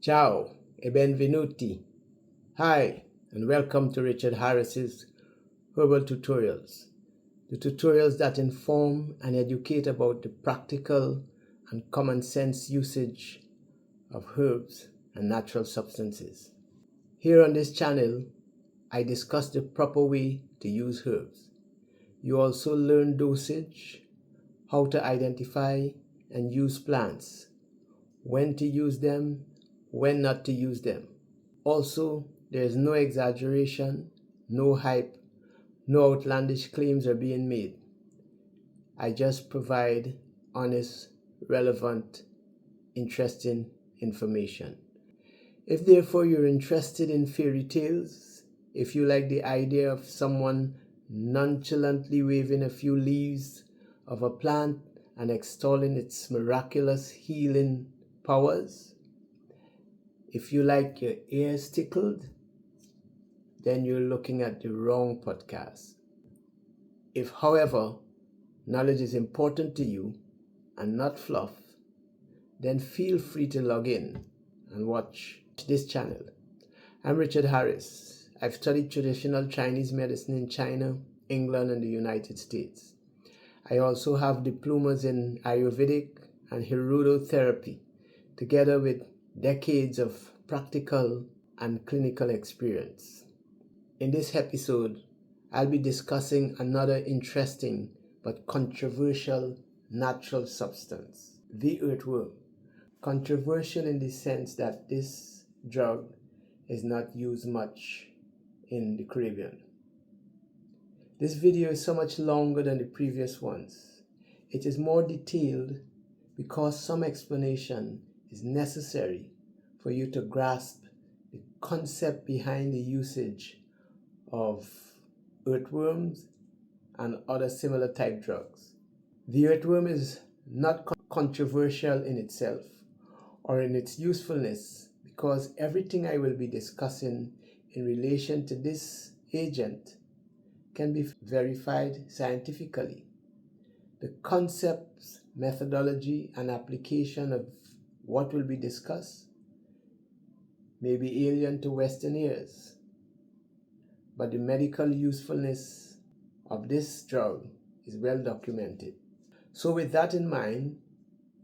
Ciao e benvenuti. Hi, and welcome to Richard Harris's Herbal Tutorials, the tutorials that inform and educate about the practical and common sense usage of herbs and natural substances. Here on this channel, I discuss the proper way to use herbs. You also learn dosage, how to identify and use plants, when to use them, when not to use them. Also, there is no exaggeration, no hype, no outlandish claims are being made. I just provide honest, relevant, interesting information. If therefore you're interested in fairy tales, if you like the idea of someone nonchalantly waving a few leaves of a plant and extolling its miraculous healing powers, if you like your ears tickled, then you're looking at the wrong podcast. If, however, knowledge is important to you and not fluff, then feel free to log in and watch this channel. I'm Richard Harris. I've studied traditional Chinese medicine in China, England, and the United States. I also have diplomas in Ayurvedic and Hirudotherapy, together with decades of practical and clinical experience. In this episode, I'll be discussing another interesting but controversial natural substance, the earthworm. Controversial in the sense that this drug is not used much in the Caribbean. This video is so much longer than the previous ones. It is more detailed because some explanation is necessary for you to grasp the concept behind the usage of earthworms and other similar type drugs. The earthworm is not controversial in itself or in its usefulness because everything I will be discussing in relation to this agent can be verified scientifically. The concepts, methodology, and application of what will be discussed may be alien to Western ears, but the medical usefulness of this drug is well documented. So with that in mind,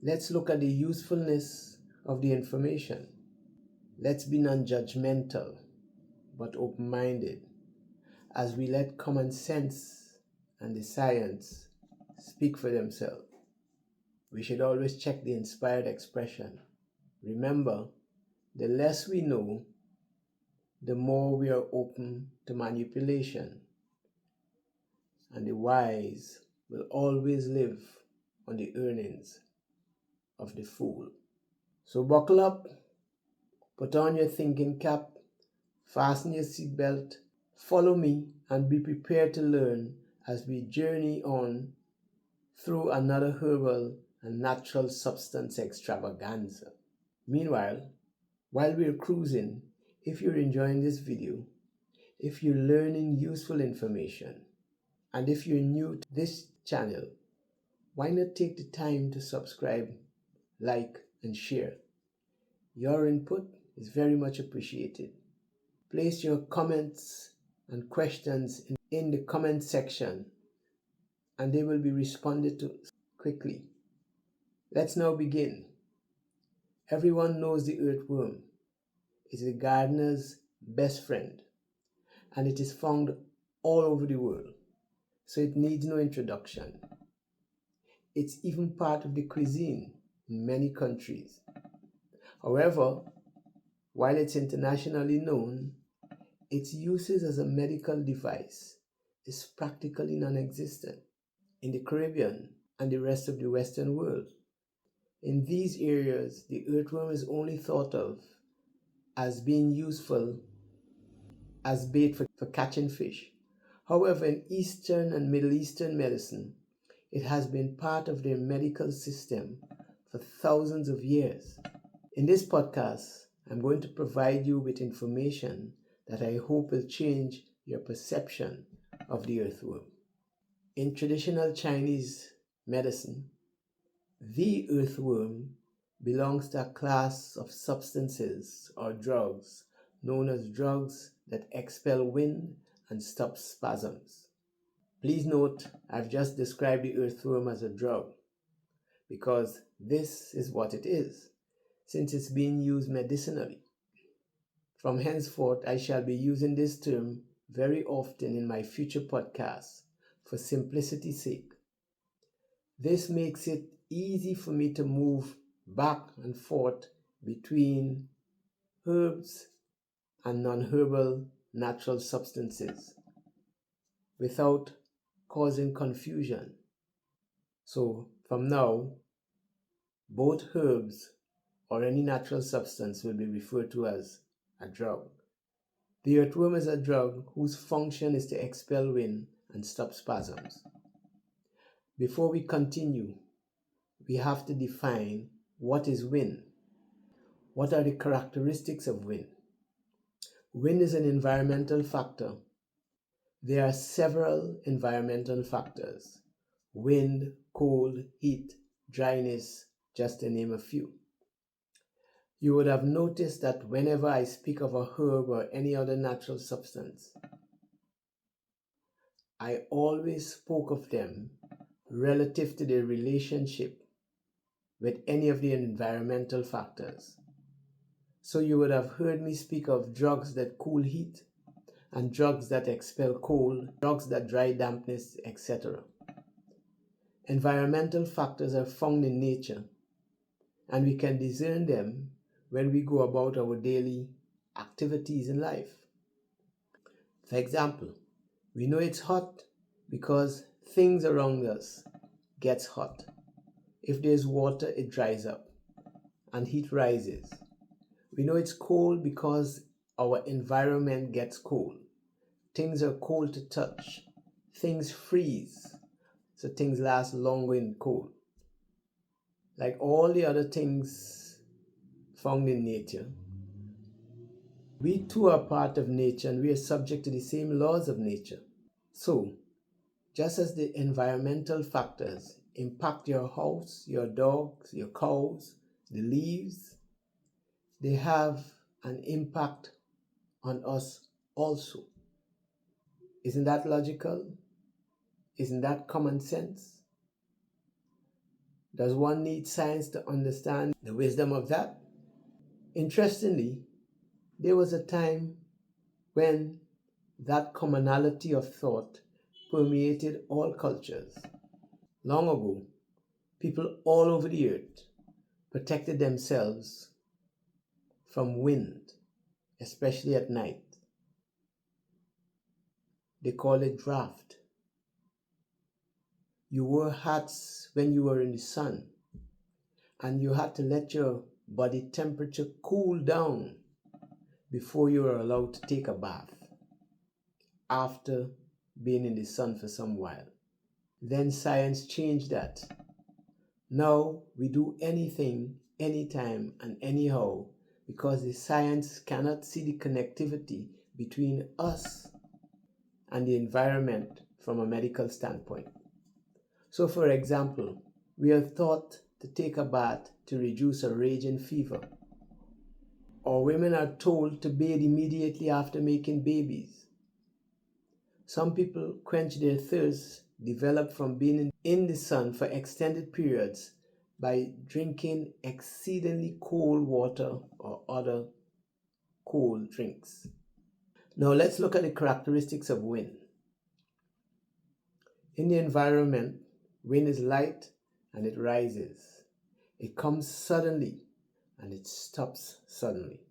let's look at the usefulness of the information. Let's be non-judgmental, but open-minded, as we let common sense and the science speak for themselves. We should always check the inspired expression. Remember, the less we know, the more we are open to manipulation, and the wise will always live on the earnings of the fool. So buckle up, put on your thinking cap, fasten your seatbelt, follow me, and be prepared to learn as we journey on through another herbal and natural substance extravaganza. Meanwhile, while we're cruising, if you're enjoying this video, if you're learning useful information, and if you're new to this channel, why not take the time to subscribe, like, and share? Your input is very much appreciated. Place your comments and questions in the comment section, and they will be responded to quickly. Let's now begin. Everyone knows the earthworm. It is a gardener's best friend, and it is found all over the world, so it needs no introduction. It's even part of the cuisine in many countries. However, while it's internationally known, its uses as a medical device is practically non-existent in the Caribbean and the rest of the Western world. In these areas, the earthworm is only thought of as being useful as bait for catching fish. However, in Eastern and Middle Eastern medicine, it has been part of their medical system for thousands of years. In this podcast, I'm going to provide you with information that I hope will change your perception of the earthworm. In traditional Chinese medicine, the earthworm belongs to a class of substances or drugs known as drugs that expel wind and stop spasms. Please note, I've just described the earthworm as a drug because this is what it is, since it's being used medicinally. From henceforth, I shall be using this term very often in my future podcasts for simplicity's sake. This makes it easy for me to move back and forth between herbs and non-herbal natural substances without causing confusion. So from now, both herbs or any natural substance will be referred to as a drug. The earthworm is a drug whose function is to expel wind and stop spasms. Before we continue, we have to define what is wind. What are the characteristics of wind? Wind is an environmental factor. There are several environmental factors: wind, cold, heat, dryness, just to name a few. You would have noticed that whenever I speak of a herb or any other natural substance, I always spoke of them relative to their relationship with any of the environmental factors. So you would have heard me speak of drugs that cool heat and drugs that expel cold, drugs that dry dampness, etc. Environmental factors are found in nature, and we can discern them when we go about our daily activities in life. For example, we know it's hot because things around us gets hot. If there's water, it dries up and heat rises. We know it's cold because our environment gets cold. Things are cold to touch. Things freeze, so things last longer in cold. Like all the other things found in nature, we too are part of nature and we are subject to the same laws of nature. So, just as the environmental factors impact your house, your dogs, your cows, the leaves, they have an impact on us also. Isn't that logical? Isn't that common sense? Does one need science to understand the wisdom of that? Interestingly, there was a time when that commonality of thought permeated all cultures. Long ago, people all over the earth protected themselves from wind, especially at night. They call it draft. You wore hats when you were in the sun, and you had to let your body temperature cool down before you were allowed to take a bath after being in the sun for some while. Then science changed that. Now we do anything, anytime, and anyhow because the science cannot see the connectivity between us and the environment from a medical standpoint. So, for example, we are taught to take a bath to reduce a raging fever, or women are told to bathe immediately after making babies. Some people quench their thirst developed from being in the sun for extended periods by drinking exceedingly cold water or other cold drinks. Now let's look at the characteristics of wind. In the environment, wind is light and it rises. It comes suddenly and it stops suddenly.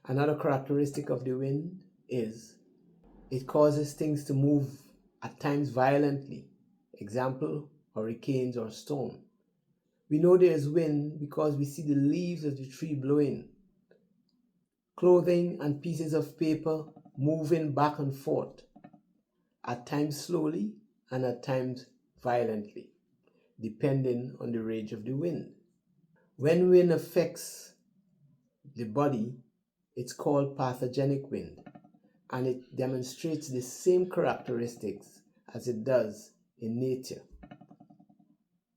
Another characteristic of the wind is it causes things to move at times violently. Example, hurricanes or storm. We know there is wind because we see the leaves of the tree blowing, clothing and pieces of paper moving back and forth, at times slowly and at times violently, depending on the range of the wind. When wind affects the body, it's called pathogenic wind, and it demonstrates the same characteristics as it does in nature.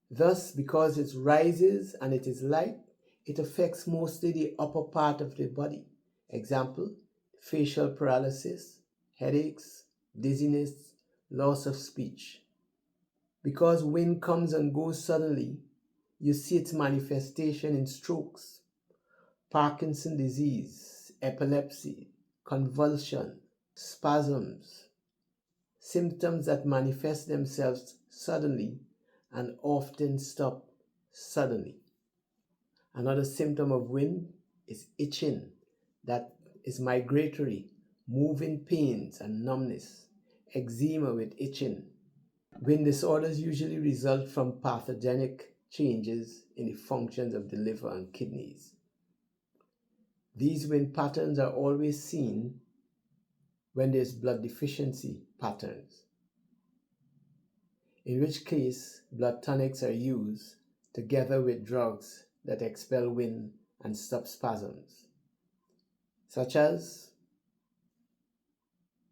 Thus, because it rises and it is light, it affects mostly the upper part of the body. Example, facial paralysis, headaches, dizziness, loss of speech. Because wind comes and goes suddenly, you see its manifestation in strokes, Parkinson's disease, epilepsy, convulsion, spasms, symptoms that manifest themselves suddenly and often stop suddenly. Another symptom of wind is itching, that is migratory, moving pains and numbness, eczema with itching. Wind disorders usually result from pathogenic changes in the functions of the liver and kidneys. These wind patterns are always seen when there's blood deficiency patterns, in which case blood tonics are used together with drugs that expel wind and stop spasms, such as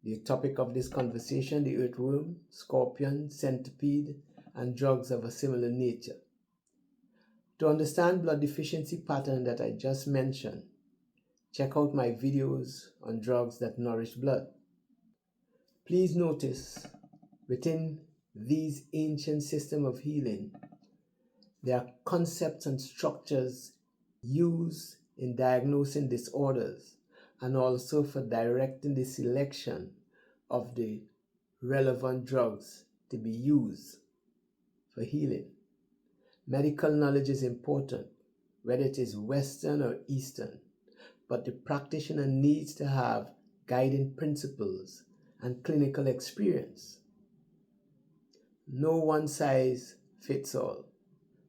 the topic of this conversation, the earthworm, scorpion, centipede, and drugs of a similar nature. To understand blood deficiency pattern that I just mentioned, check out my videos on drugs that nourish blood. Please notice, within these ancient systems of healing, there are concepts and structures used in diagnosing disorders and also for directing the selection of the relevant drugs to be used for healing. Medical knowledge is important, whether it is Western or Eastern, but the practitioner needs to have guiding principles and clinical experience. No one size fits all.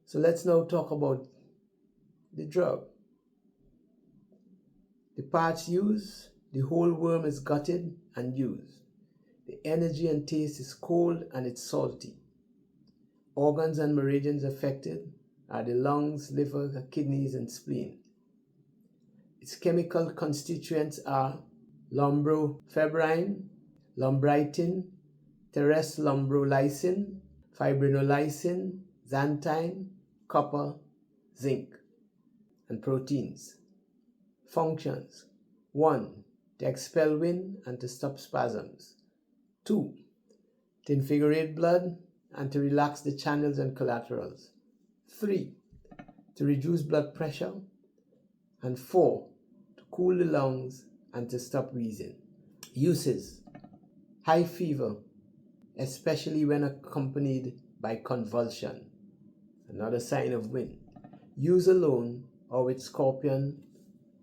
So let's now talk about the drug. The parts used, the whole worm is gutted and used. The energy and taste is cold and it's salty. Organs and meridians affected are the lungs, liver, kidneys, and spleen. Its chemical constituents are lumbofibrin, lumbritin, tereslumbrolysine, fibrinolysin, xanthine, copper, zinc, and proteins. Functions: 1. To expel wind and to stop spasms. 2. To invigorate blood and to relax the channels and collaterals. 3. To reduce blood pressure. And 4. To cool the lungs and to stop wheezing. Uses: high fever, especially when accompanied by convulsion, another sign of wind. Use alone or with scorpion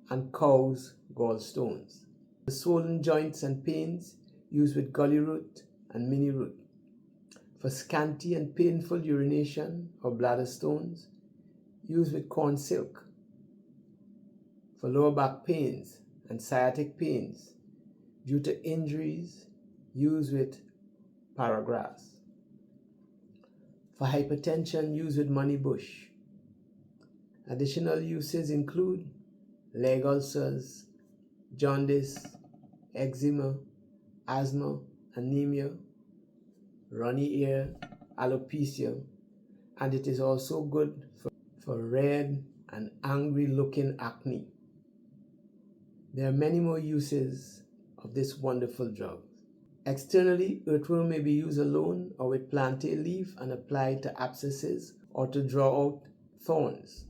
and cow's gallstones. The swollen joints and pains, use with gully root and mini root. For scanty and painful urination or bladder stones, use with corn silk. For lower back pains and sciatic pains due to injuries, use with paragrass. For hypertension, use with money bush. Additional uses include leg ulcers, jaundice, eczema, asthma, anemia, runny ear, alopecia, and it is also good for red and angry looking acne. There are many more uses of this wonderful drug. Externally, earthworm may be used alone or with plantain leaf and applied to abscesses or to draw out thorns.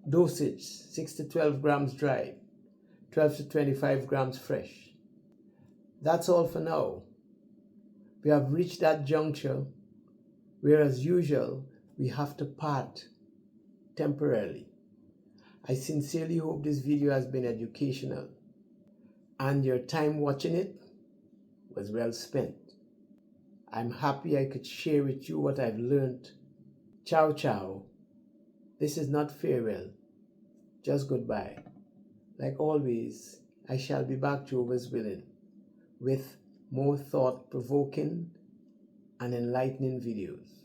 Dosage: 6 to 12 grams dry, 12 to 25 grams fresh. That's all for now. We have reached that juncture where, as usual, we have to part temporarily. I sincerely hope this video has been educational and your time watching it was well spent. I'm happy I could share with you what I've learned. Ciao, ciao. This is not farewell, just goodbye. Like always, I shall be back, Jehovah's willing, with more thought-provoking and enlightening videos.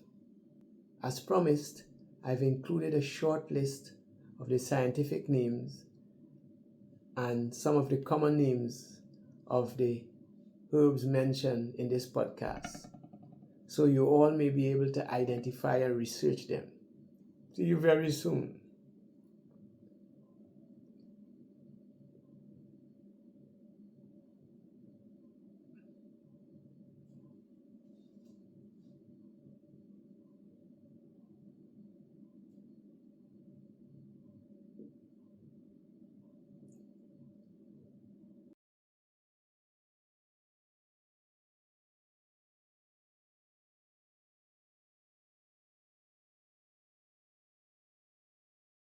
As promised, I've included a short list of the scientific names and some of the common names of the herbs mentioned in this podcast, so you all may be able to identify and research them. See you very soon.